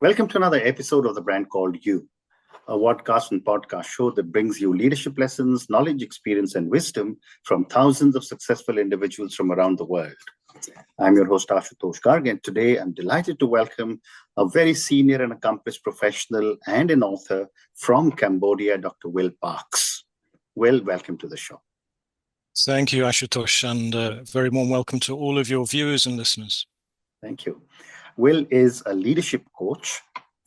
Welcome to another episode of The Brand Called You, a podcast and podcast show that brings you leadership lessons, knowledge, experience, and wisdom from thousands of successful individuals from around the world. I'm your host, Ashutosh Garg, and today I'm delighted to welcome a very senior and accomplished professional and an author from Cambodia, Dr. Will Parks. Will, welcome to the show. Thank you, Ashutosh, and a very warm welcome to all of your viewers and listeners. Thank you. Will is a leadership coach.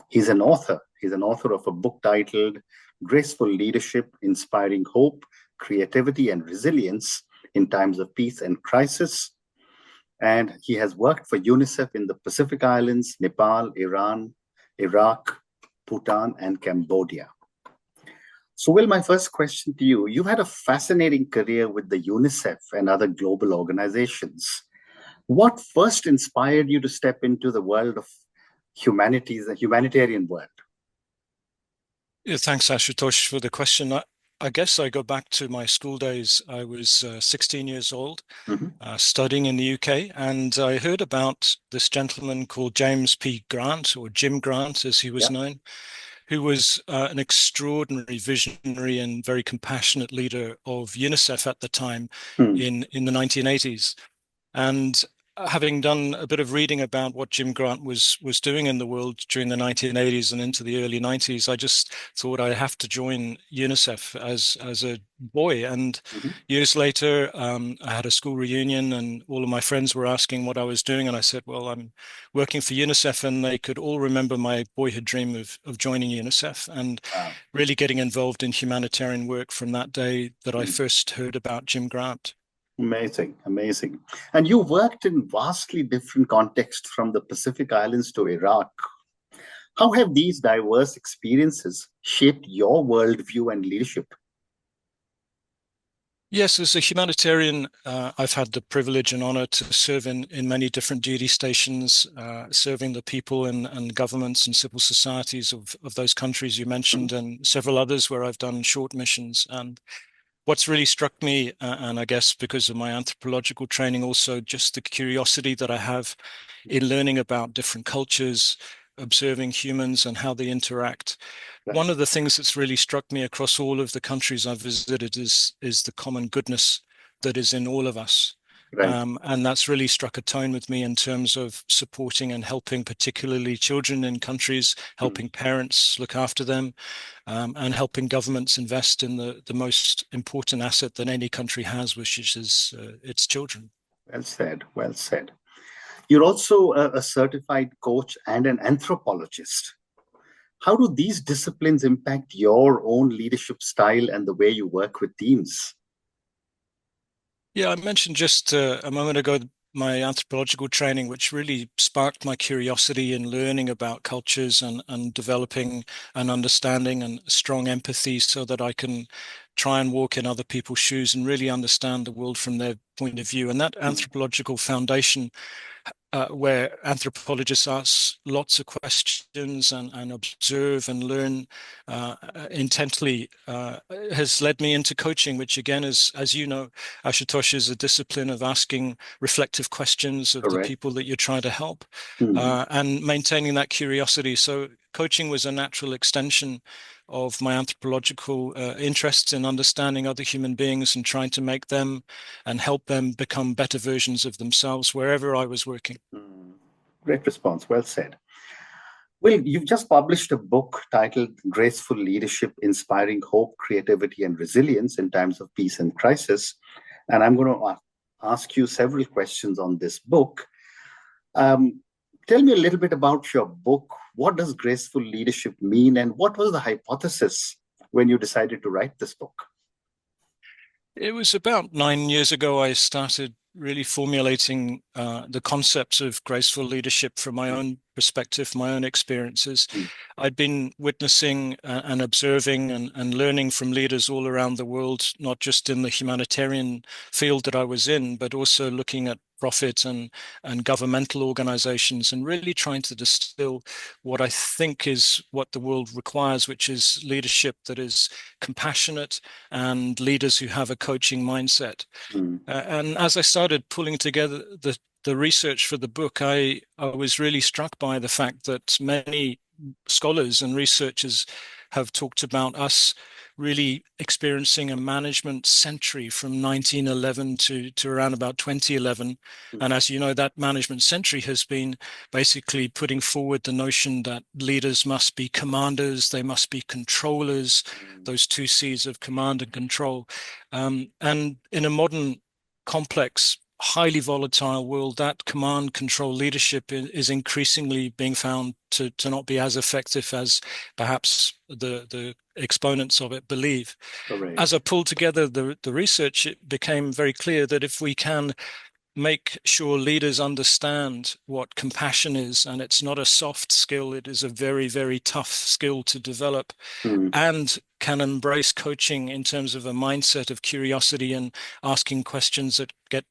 He's an author. He's an author of a book titled Graceful Leadership, Inspiring Hope, Creativity, and Resilience in Times of Peace and Crisis. And he has worked for UNICEF in the Pacific Islands, Nepal, Iran, Iraq, Bhutan, and Cambodia. So, Will, my first question to you, you've had a fascinating career with the UNICEF and other global organizations. What first inspired you to step into the world of humanities, the humanitarian world? Yeah, thanks, Ashutosh, for the question. I guess I go back to my school days. I was 16 years old, studying in the UK, and I heard about this gentleman called James P. Grant, or Jim Grant, as he was known, who was an extraordinary visionary and very compassionate leader of UNICEF at the time in the 1980s. And having done a bit of reading about what Jim Grant was doing in the world during the 1980s and into the early 90s, I just thought I have to join UNICEF as a boy. And years later, I had a school reunion and all of my friends were asking what I was doing. And I said, well, I'm working for UNICEF, and they could all remember my boyhood dream of joining UNICEF and really getting involved in humanitarian work from that day that I first heard about Jim Grant. Amazing, amazing. And you worked in vastly different contexts from the Pacific Islands to Iraq. How have these diverse experiences shaped your worldview and leadership? Yes, as a humanitarian, I've had the privilege and honor to serve in many different duty stations, serving the people and governments and civil societies of those countries you mentioned, and several others where I've done short missions. And what's really struck me, and I guess because of my anthropological training, also just the curiosity that I have in learning about different cultures, observing humans and how they interact. Right. One of the things that's really struck me across all of the countries I've visited is the common goodness that is in all of us. Right. And that's really struck a tone with me in terms of supporting and helping, particularly children in countries, helping parents look after them, and helping governments invest in the most important asset that any country has, which is its children. Well said, well said. You're also a certified coach and an anthropologist. How do these disciplines impact your own leadership style and the way you work with teams? Yeah, I mentioned just a moment ago my anthropological training, which really sparked my curiosity in learning about cultures and developing an understanding and strong empathy so that I can try and walk in other people's shoes and really understand the world from their point of view. And that anthropological foundation, where anthropologists ask lots of questions and observe and learn intently, has led me into coaching, which again is, as you know, Ashutosh, is a discipline of asking reflective questions of the people that you're trying to help, and maintaining that curiosity. So coaching was a natural extension of my anthropological interests in understanding other human beings and trying to make them and help them become better versions of themselves wherever I was working. Great response. Well said. Well, you've just published a book titled Graceful Leadership, Inspiring Hope, Creativity, and Resilience in Times of Peace and Crisis. And I'm going to ask you several questions on this book. Tell me a little bit about your book. What does graceful leadership mean? And what was the hypothesis when you decided to write this book? It was about 9 years ago I started really formulating the concepts of graceful leadership from my own perspective, my own experiences. I'd been witnessing and observing and learning from leaders all around the world, not just in the humanitarian field that I was in, but also looking at profit and governmental organizations, and really trying to distill what I think is what the world requires, which is leadership that is compassionate and leaders who have a coaching mindset. And as I started pulling together the research for the book, I was really struck by the fact that many scholars and researchers have talked about us really experiencing a management century from 1911 to around about 2011. And as you know, that management century has been basically putting forward the notion that leaders must be commanders, they must be controllers, those two C's of command and control. And in a modern, complex, highly volatile world, that command control leadership is increasingly being found to not be as effective as perhaps the exponents of it believe. Correct. As I pulled together the research, it became very clear that if we can make sure leaders understand what compassion is, and it's not a soft skill, it is a very, very tough skill to develop, and can embrace coaching in terms of a mindset of curiosity and asking questions that get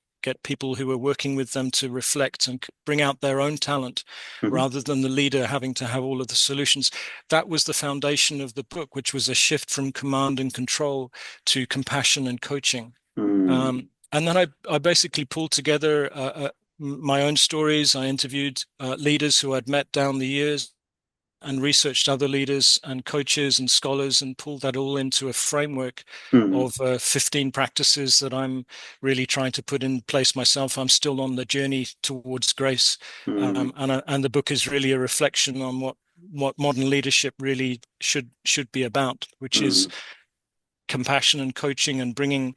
people who are working with them to reflect and bring out their own talent rather than the leader having to have all of the solutions. That was the foundation of the book, which was a shift from command and control to compassion and coaching. And then I basically pulled together my own stories. I interviewed leaders who I'd met down the years and researched other leaders and coaches and scholars and pulled that all into a framework of 15 practices that I'm really trying to put in place myself. I'm still on the journey towards grace. And the book is really a reflection on what modern leadership really should be about, which is compassion and coaching and bringing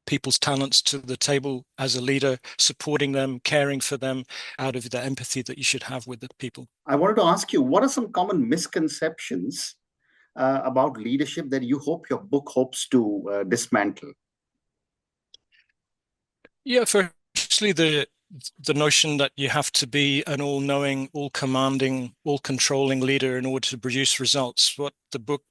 people's talents to the table as a leader, supporting them, caring for them out of the empathy that you should have with the people. I wanted to ask you, what are some common misconceptions about leadership that you hope your book hopes to dismantle? Yeah, firstly, the notion that you have to be an all-knowing, all-commanding, all-controlling leader in order to produce results. What the book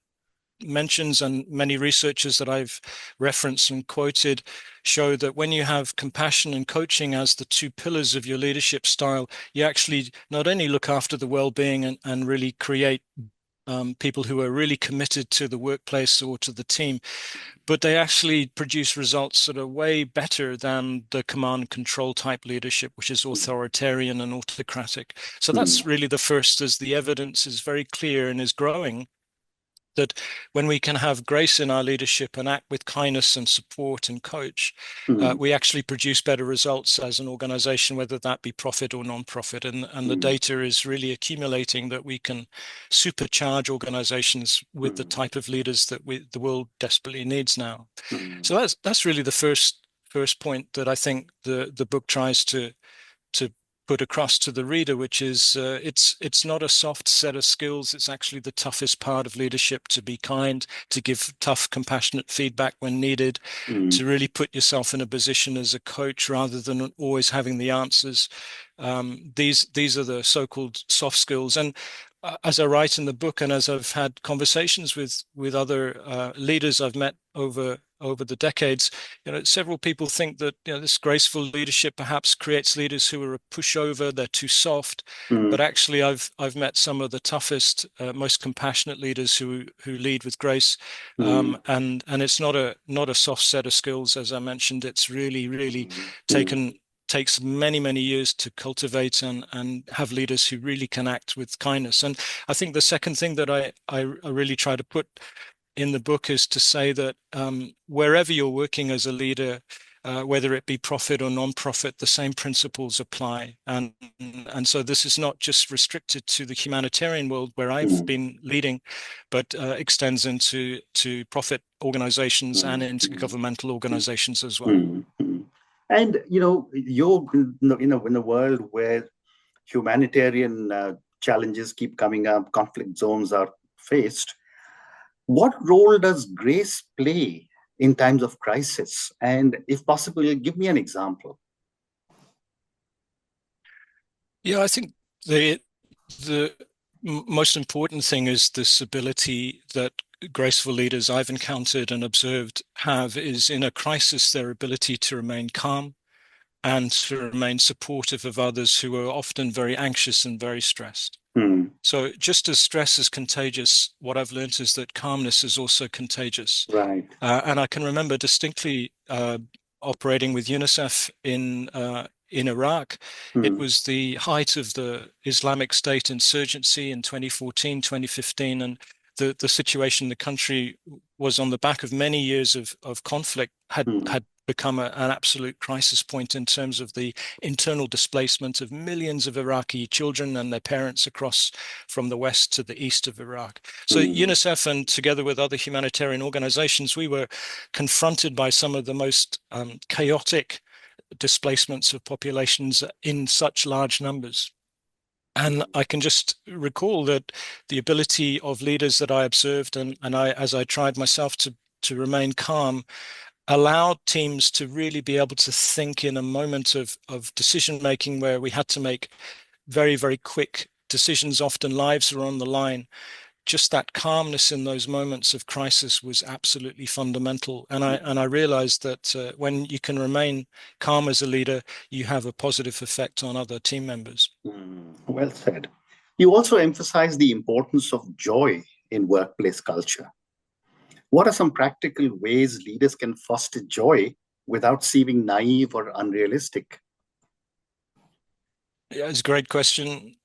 mentions, and many researchers that I've referenced and quoted, show that when you have compassion and coaching as the two pillars of your leadership style, you actually not only look after the well-being and really create people who are really committed to the workplace or to the team, but they actually produce results that are way better than the command control type leadership, which is authoritarian and autocratic. So that's really the first, as the evidence is very clear and is growing, that when we can have grace in our leadership and act with kindness and support and coach, we actually produce better results as an organization, whether that be profit or non-profit. And the data is really accumulating that we can supercharge organizations with the type of leaders that the world desperately needs now. So that's really the first point that I think the book tries to put across to the reader, which is it's not a soft set of skills. It's actually the toughest part of leadership, to be kind, to give tough, compassionate feedback when needed, to really put yourself in a position as a coach rather than always having the answers. These are the so-called soft skills. And as I write in the book, and as I've had conversations with other leaders I've met over the decades, several people think that this graceful leadership perhaps creates leaders who are a pushover, they're too soft. But actually, I've met some of the toughest, most compassionate leaders who lead with grace, and it's not a soft set of skills, as I mentioned. It's really takes many, many years to cultivate and have leaders who really can act with kindness. And I think the second thing that I really try to put in the book is to say that wherever you're working as a leader, whether it be profit or non-profit, the same principles apply. And so this is not just restricted to the humanitarian world where I've been leading, but extends into profit organizations and into governmental organizations as well. And you're in a world where humanitarian challenges keep coming up, conflict zones are faced. What role does grace play in times of crisis? And if possible, give me an example. Yeah, I think the most important thing is this ability that graceful leaders I've encountered and observed have is, in a crisis, their ability to remain calm and to remain supportive of others who are often very anxious and very stressed. So just as stress is contagious, what I've learned is that calmness is also contagious. Right. And I can remember distinctly operating with UNICEF in in Iraq. It Mm. was the height of the Islamic State insurgency in 2014, 2015, and the situation in the country was on the back of many years of conflict had become an absolute crisis point in terms of the internal displacement of millions of Iraqi children and their parents across from the west to the east of Iraq. So UNICEF, and together with other humanitarian organizations, we were confronted by some of the most chaotic displacements of populations in such large numbers. And I can just recall that the ability of leaders that I observed, and I, as I tried myself to remain calm, allowed teams to really be able to think in a moment of decision making where we had to make very, very quick decisions. Often lives are on the line. Just that calmness in those moments of crisis was absolutely fundamental. And I realized that when you can remain calm as a leader, you have a positive effect on other team members. Well said. You also emphasize the importance of joy in workplace culture. What are some practical ways leaders can foster joy without seeming naive or unrealistic? Yeah, it's a great question,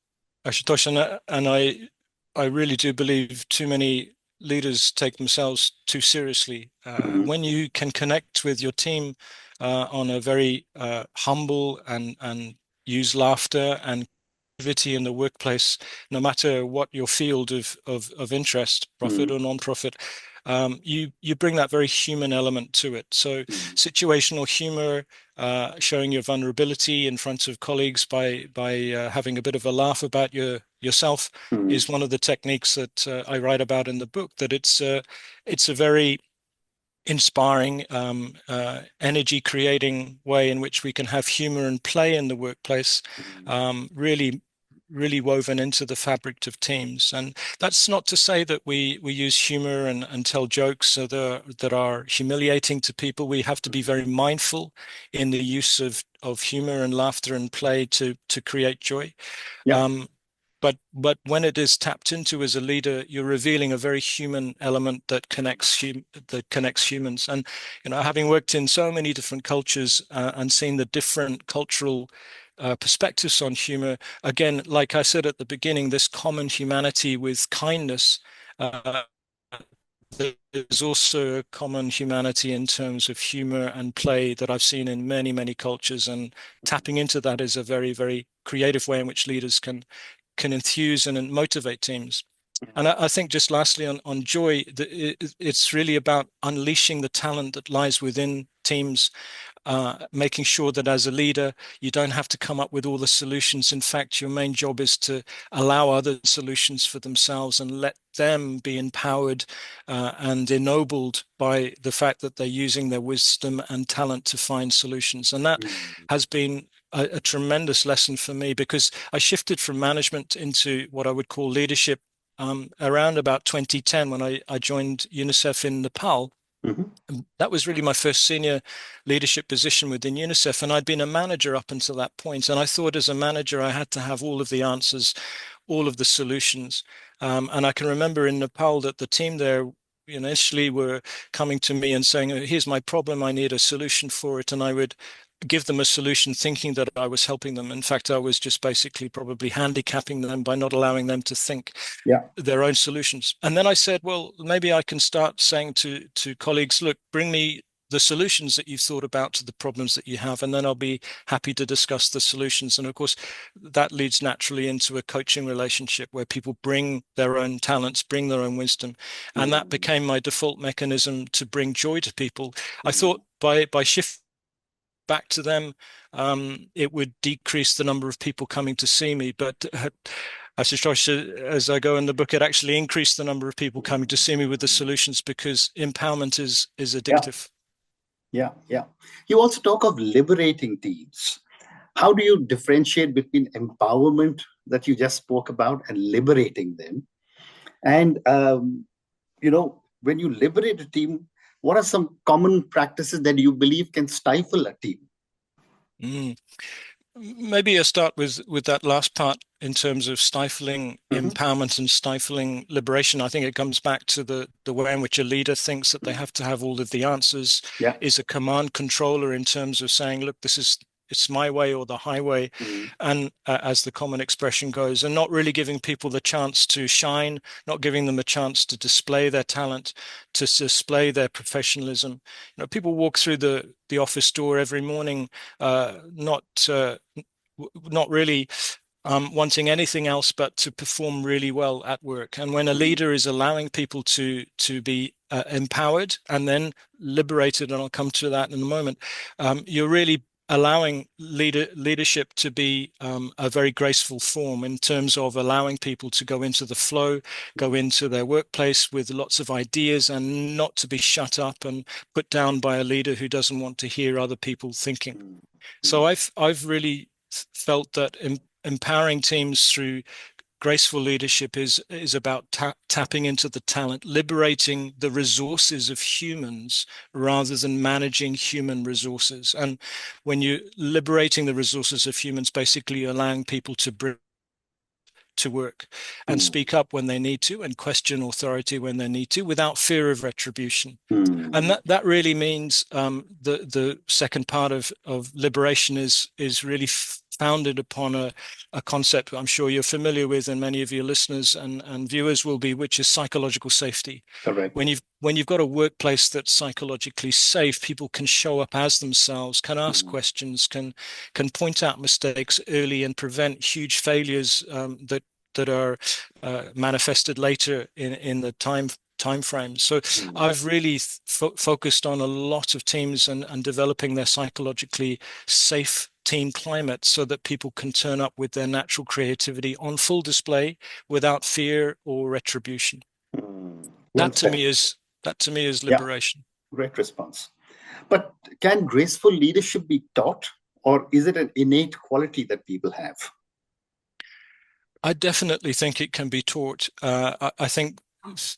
Ashutosh, and I really do believe too many leaders take themselves too seriously. When you can connect with your team on a very humble and use laughter and activity in the workplace, no matter what your field of interest, profit or non-profit, you bring that very human element to it. So situational humor, showing your vulnerability in front of colleagues by having a bit of a laugh about yourself is one of the techniques that I write about in the book. That it's a very inspiring, energy creating way in which we can have humor and play in the workplace, really woven into the fabric of teams. And that's not to say that we use humor and tell jokes that are humiliating to people. We have to be very mindful in the use of humor and laughter and play to create joy. Yeah. But when it is tapped into as a leader, you're revealing a very human element that connects humans. And having worked in so many different cultures and seen the different cultural perspectives on humor, again, like I said at the beginning, this common humanity with kindness. There's also a common humanity in terms of humor and play that I've seen in many, many cultures, and tapping into that is a very, very creative way in which leaders can enthuse and motivate teams. And I think just lastly on joy, it's really about unleashing the talent that lies within teams, making sure that as a leader, you don't have to come up with all the solutions. In fact, your main job is to allow other solutions for themselves and let them be empowered and ennobled by the fact that they're using their wisdom and talent to find solutions. And that has been a tremendous lesson for me, because I shifted from management into what I would call leadership around about 2010 when I joined UNICEF in Nepal. That was really my first senior leadership position within UNICEF. And I'd been a manager up until that point. And I thought as a manager, I had to have all of the answers, all of the solutions. And I can remember in Nepal that the team there initially were coming to me and saying, here's my problem, I need a solution for it. And I would give them a solution thinking that I was helping them. In fact, I was just basically probably handicapping them by not allowing them to think their own solutions. And then I said, well, maybe I can start saying to colleagues, look, bring me the solutions that you've thought about to the problems that you have, and then I'll be happy to discuss the solutions. And of course, that leads naturally into a coaching relationship where people bring their own talents, bring their own wisdom. And that became my default mechanism to bring joy to people. I thought by shifting back to them, it would decrease the number of people coming to see me. But as I go in the book, it actually increased the number of people coming to see me with the solutions, because empowerment is addictive. Yeah. You also talk of liberating teams. How do you differentiate between empowerment that you just spoke about and liberating them? And, when you liberate a team, what are some common practices that you believe can stifle a team? Maybe I start with that last part in terms of stifling empowerment and stifling liberation. I think it comes back to the way in which a leader thinks that they have to have all of the answers, is a command controller in terms of saying, look, this is it's my way or the highway, and as the common expression goes, and not really giving people the chance to shine, not giving them a chance to display their talent, to display their professionalism. People walk through the office door every morning, not really wanting anything else but to perform really well at work. And when a leader is allowing people to be empowered and then liberated, and I'll come to that in a moment, you're really allowing leadership to be a very graceful form in terms of allowing people to go into the flow, go into their workplace with lots of ideas, and not to be shut up and put down by a leader who doesn't want to hear other people thinking. So I've really felt that empowering teams through graceful leadership is about tapping into the talent, liberating the resources of humans rather than managing human resources. And when you're liberating the resources of humans, basically allowing people to bring to work and speak up when they need to, and question authority when they need to, without fear of retribution. And that really means the second part of liberation is really founded upon a concept I'm sure you're familiar with, and many of your listeners and viewers will be, which is psychological safety. Correct. When you've got a workplace that's psychologically safe, people can show up as themselves, can ask questions, can point out mistakes early, and prevent huge failures that are manifested later in the time frame. So I've really focused on a lot of teams and developing their psychologically safe team climate so that people can turn up with their natural creativity on full display without fear or retribution. That to me is liberation. Yeah, great response. But can graceful leadership be taught, or is it an innate quality that people have? I definitely think it can be taught. I think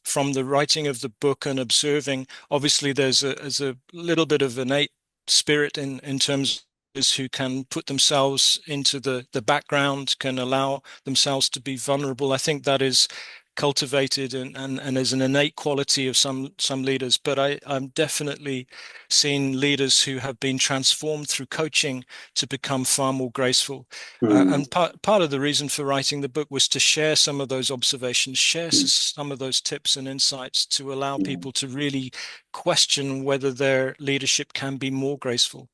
from the writing of the book and observing, obviously there's a little bit of innate spirit in terms of those who can put themselves into the background, can allow themselves to be vulnerable. I think that is cultivated and is an innate quality of some leaders. But I'm definitely seen leaders who have been transformed through coaching to become far more graceful. And part of the reason for writing the book was to share some of those observations, share some of those tips and insights to allow people to really question whether their leadership can be more graceful.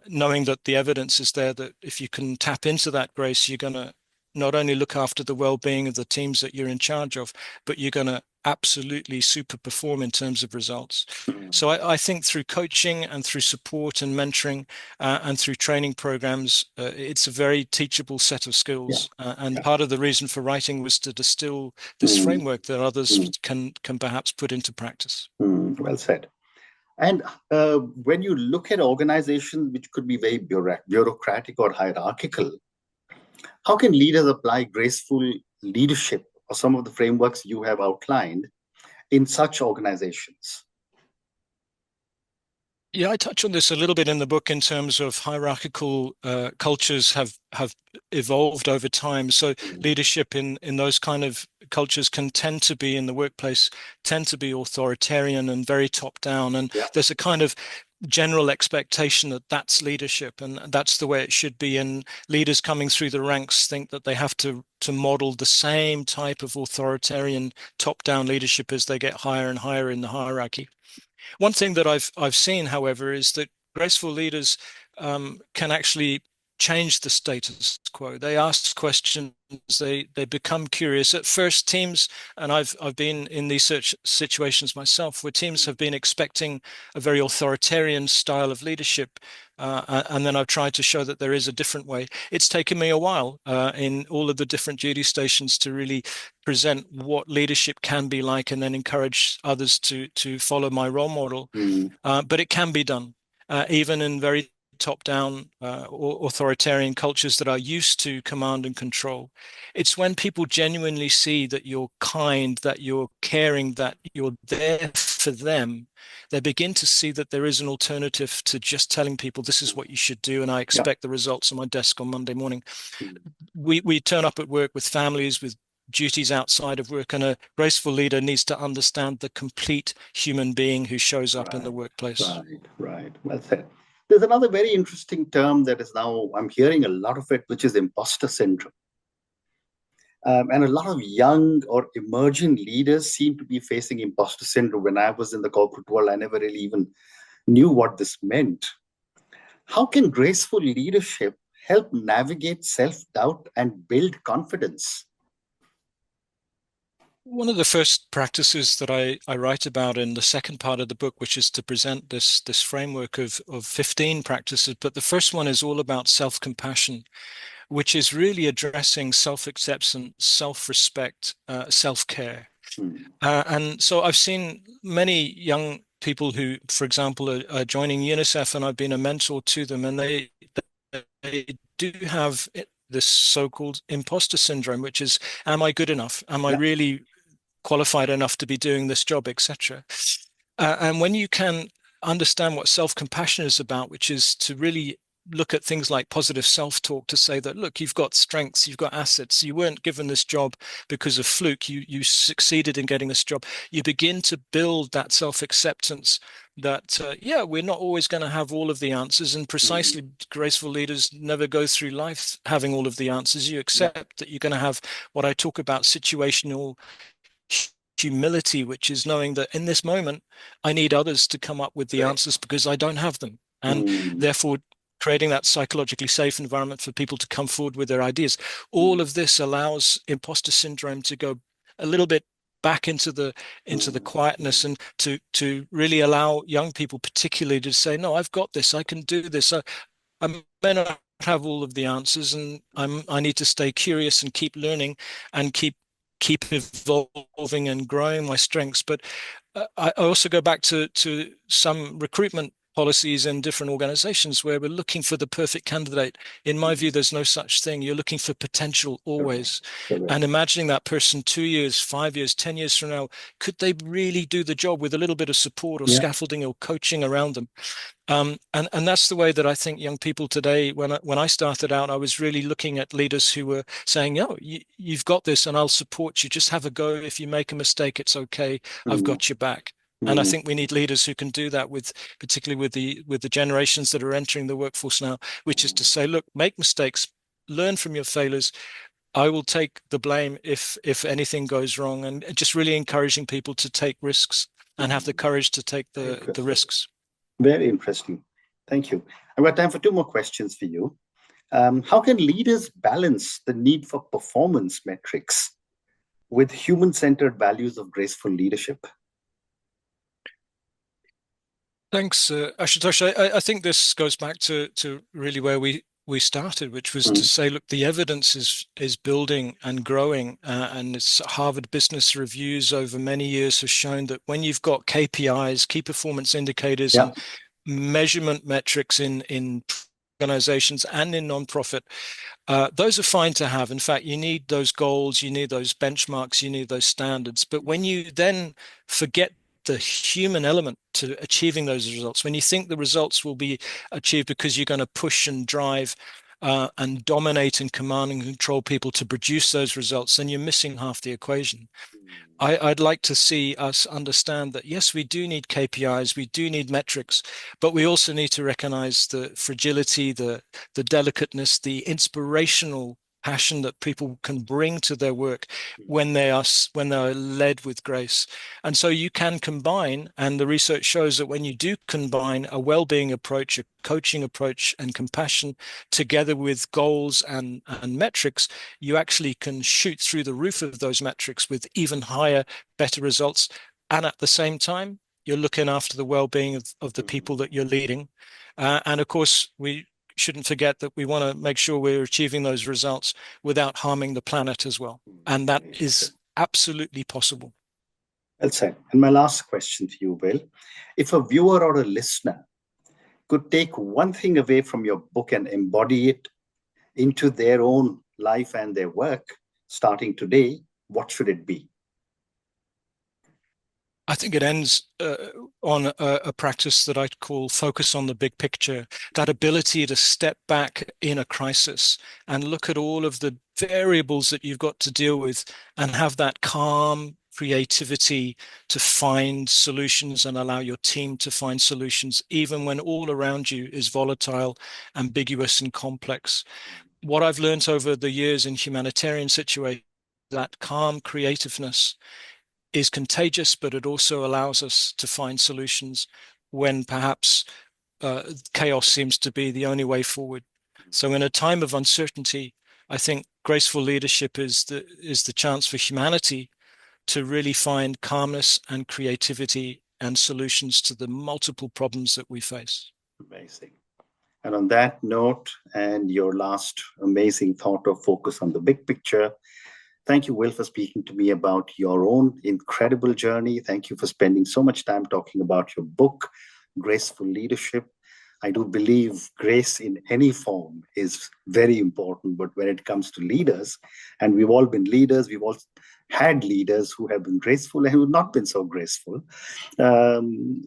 Knowing that the evidence is there that if you can tap into that grace, you're going to not only look after the well-being of the teams that you're in charge of, but you're going to absolutely super perform in terms of results. So I think through coaching and through support and mentoring and through training programs, it's a very teachable set of skills. Part of the reason for writing was to distill this framework that others can perhaps put into practice. Well said. And when you look at organizations which could be very bureaucratic or hierarchical, how can leaders apply graceful leadership or some of the frameworks you have outlined in such organizations? Yeah, I touch on this a little bit in the book in terms of hierarchical cultures have evolved over time. So leadership in those kind of cultures can tend to be in the workplace, tend to be authoritarian and very top down. And there's a kind of general expectation that that's leadership and that's the way it should be. And leaders coming through the ranks think that they have to model the same type of authoritarian top-down leadership as they get higher and higher in the hierarchy. One thing that I've seen, however, is that graceful leaders can actually change the status quo. They ask questions. They become curious. At first, teams, and I've been in these situations myself, where teams have been expecting a very authoritarian style of leadership, and then I've tried to show that there is a different way. It's taken me a while in all of the different duty stations to really present what leadership can be like, and then encourage others to follow my role model. But it can be done, even in very top-down authoritarian cultures that are used to command and control. It's when people genuinely see that you're kind, that you're caring, that you're there for them, they begin to see that there is an alternative to just telling people this is what you should do and I expect the results on my desk on Monday morning. We turn up at work with families, with duties outside of work, and a graceful leader needs to understand the complete human being who shows up in the workplace. Right. Well said. There's another very interesting term that is now, I'm hearing a lot of it, which is imposter syndrome. And a lot of young or emerging leaders seem to be facing imposter syndrome. When I was in the corporate world, I never really even knew what this meant. How can graceful leadership help navigate self-doubt and build confidence? One of the first practices that I write about in the second part of the book, which is to present this framework of 15 practices, but the first one is all about self-compassion, which is really addressing self-acceptance, self-respect, self-care. And so I've seen many young people who, for example, are joining UNICEF, and I've been a mentor to them, and they do have this so-called imposter syndrome, which is, am I good enough? Am I really qualified enough to be doing this job, etc. And when you can understand what self-compassion is about, which is to really look at things like positive self-talk, to say that, look, you've got strengths, you've got assets, you weren't given this job because of fluke, you succeeded in getting this job. You begin to build that self-acceptance that, yeah, we're not always going to have all of the answers, and precisely graceful leaders never go through life having all of the answers. You accept that you're going to have what I talk about, situational humility, which is knowing that in this moment, I need others to come up with the answers because I don't have them. And therefore, creating that psychologically safe environment for people to come forward with their ideas. All of this allows imposter syndrome to go a little bit back into the quietness, and to really allow young people particularly to say, no, I've got this, I can do this. I may not have all of the answers, and I need to stay curious and keep learning and keep evolving and growing my strengths. But I also go back to some recruitment policies in different organizations where we're looking for the perfect candidate. In my view, there's no such thing. You're looking for potential always. And imagining that person 2 years, 5 years, 10 years from now, could they really do the job with a little bit of support or scaffolding or coaching around them? And that's the way that I think young people today, when I started out, I was really looking at leaders who were saying, "No, you've got this, and I'll support you. Just have a go. If you make a mistake, it's okay. I've got your back." And I think we need leaders who can do that particularly with the generations that are entering the workforce now, which is to say, look, make mistakes, learn from your failures. I will take the blame if anything goes wrong, and just really encouraging people to take risks and have the courage to take the risks. Very interesting. Thank you. I've got time for 2 more questions for you. How can leaders balance the need for performance metrics with human-centered values of graceful leadership? Thanks, Ashutosh. I think this goes back to really where we started, which was to say, look, the evidence is building and growing, and it's Harvard Business Reviews over many years have shown that when you've got KPIs, key performance indicators, and measurement metrics in organizations and in nonprofit, those are fine to have. In fact, you need those goals, you need those benchmarks, you need those standards. But when you then forget the human element to achieving those results, when you think the results will be achieved because you're going to push and drive and dominate and command and control people to produce those results, then you're missing half the equation. I'd like to see us understand that, yes, we do need KPIs, we do need metrics, but we also need to recognize the fragility, the delicateness, the inspirational passion that people can bring to their work when they are led with grace. And so you can combine, and the research shows that when you do combine a well-being approach, a coaching approach, and compassion together with goals and metrics, you actually can shoot through the roof of those metrics with even higher, better results. And at the same time, you're looking after the well-being of the people that you're leading. And of course, we shouldn't forget that we want to make sure we're achieving those results without harming the planet as well. And that is absolutely possible. Well said. And my last question to you, Will, if a viewer or a listener could take one thing away from your book and embody it into their own life and their work starting today, what should it be? I think it ends on a practice that I'd call focus on the big picture, that ability to step back in a crisis and look at all of the variables that you've got to deal with and have that calm, creativity to find solutions and allow your team to find solutions, even when all around you is volatile, ambiguous, and complex. What I've learned over the years in humanitarian situations, that calm creativeness is contagious, but it also allows us to find solutions when perhaps chaos seems to be the only way forward. So in a time of uncertainty, I think graceful leadership is the chance for humanity to really find calmness and creativity and solutions to the multiple problems that we face. Amazing. And on that note, and your last amazing thought of focus on the big picture, thank you, Will, for speaking to me about your own incredible journey. Thank you for spending so much time talking about your book, Graceful Leadership. I do believe grace in any form is very important, but when it comes to leaders, and we've all been leaders, we've all had leaders who have been graceful and who have not been so graceful,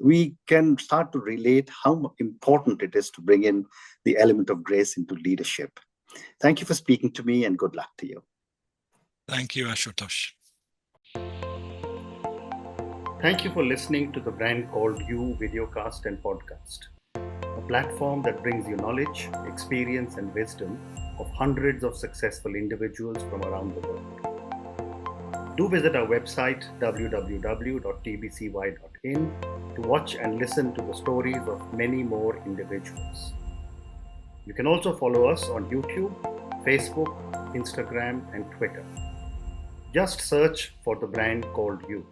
we can start to relate how important it is to bring in the element of grace into leadership. Thank you for speaking to me, and good luck to you. Thank you, Ashutosh. Thank you for listening to the Brand Called You videocast and podcast, a platform that brings you knowledge, experience, and wisdom of hundreds of successful individuals from around the world. Do visit our website www.tbcy.in to watch and listen to the stories of many more individuals. You can also follow us on YouTube, Facebook, Instagram, and Twitter. Just search for the Brand Called You.